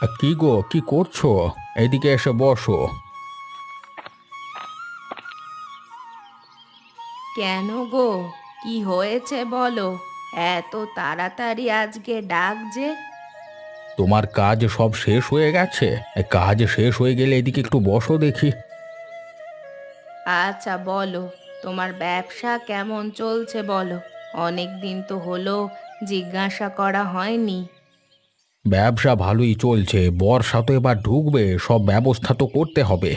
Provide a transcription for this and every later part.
কি গো, কি করছো? এদিকে এসে বসো। কেন গো? কি হয়েছে বলো? এত তাড়াতাড়ি আজকে ডাক যে? তোমার কাজ সব শেষ হয়ে গেছে? কাজ শেষ হয়ে গেলে এদিকে একটু বসো দেখি। আচ্ছা বলো, তোমার ব্যবসা কেমন চলছে বলো? অনেক দিন তো হলো, জিজ্ঞাসা করা হয়নি। ব্যবসা ভালোই চলছে, বর্ষা তো এবার ঢুকবে, সব ব্যবস্থা তো করতে হবে।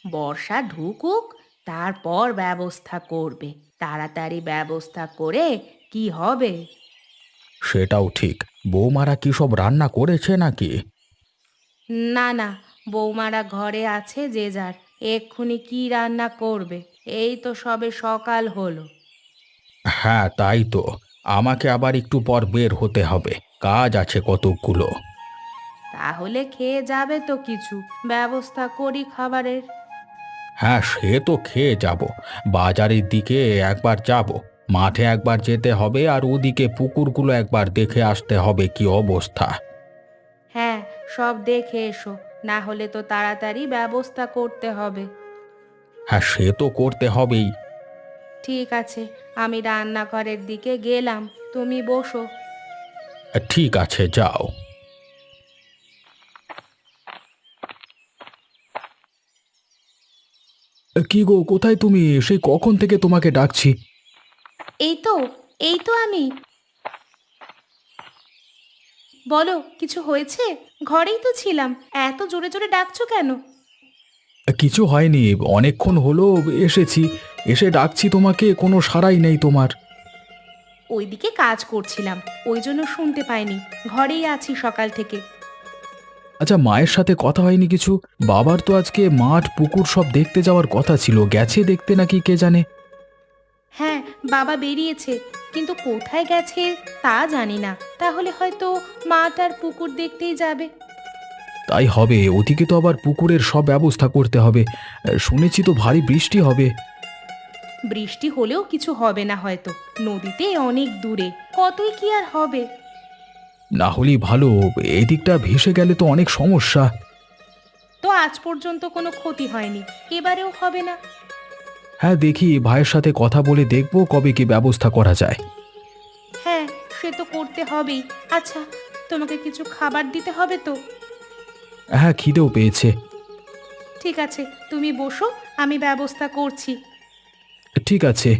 বর্ষা ঢুকুক, তারপর ব্যবস্থা করবে। তাড়াতাড়ি ব্যবস্থা করে কি হবে? সেটাও ঠিক। বৌমারা কি সব রান্না করেছে নাকি? না না, বৌমারা ঘরে আছে যে যার। এক্ষুনি কি রান্না করবে? এই তো সবে সকাল হলো। হ্যাঁ, তাই তো। আমাকে আবার একটু পর বের হতে হবে, কাজ আছে কতকগুলো। তাহলে খেয়ে যাবে তো কিছু, ব্যবস্থা করি খাবারের। হ্যাঁ, সে তো খেয়ে যাব। বাজারের দিকে একবার যাব, মাঠে একবার যেতে হবে, আর ওদিকে পুকুরগুলো একবার দেখে আসতে হবে কি অবস্থা। হ্যাঁ, সব দেখে এসো, না হলে তো তাড়াতাড়ি ব্যবস্থা করতে হবে। হ্যাঁ, সে তো করতে হবেই। ঠিক আছে, আমি রান্নাঘরের দিকে গেলাম, তুমি বসো। ঠিক আছে, যাও। কি গো, কোথায় তুমি? সেই কখন থেকে তোমাকে ডাকছি। এই তো, এই তো আমি। বলো, কিছু হয়েছে? ঘরেই তো ছিলাম, এত জোরে জোরে ডাকছো কেন? কিছু হয়নি, অনেকক্ষণ হলো এসেছি, এসে ডাকছি তোমাকে, কোনো সাড়াই নেই তোমার। ওইদিকে কাজ করছিলাম, ওই জন্য শুনতে পাইনি। ঘরেই আছি সকাল থেকে। আচ্ছা, মায়ের সাথে কথা হয়নি কিছু? বাবার তো আজকে মাঠ পুকুর সব দেখতে যাওয়ার কথা ছিল, গেছে দেখতে নাকি কে জানে। হ্যাঁ, বাবা বেরিয়েছে, কিন্তু কোথায় গেছে তা জানি না। তাহলে হয়তো মাঠ আর পুকুর দেখতেই যাবে। তাই হবে, ওদিকে তো আবার পুকুরের সব ব্যবস্থা করতে হবে। শুনেছি তো ভারী বৃষ্টি হবে। বৃষ্টি হলেও কিছু হবে না হয়তো, নদীতে অনেক দূরে, কতই কি আর হবে। না হলেই ভালো, এদিকটা ভেসে গেলে তো অনেক সমস্যা। তো আজ পর্যন্ত কোনো ক্ষতি হয়নি, এবারেও হবে না। হ্যাঁ, দেখি ভাইয়ের সাথে কথা বলে দেখব কবে কি ব্যবস্থা করা যায়। হ্যাঁ, সে তো করতে হবেই। আচ্ছা, তোমাকে কিছু খাবার দিতে হবে তো? হ্যাঁ, খিদেও পেয়েছে। ঠিক আছে, তুমি বসো, আমি ব্যবস্থা করছি। ঠিক আছে।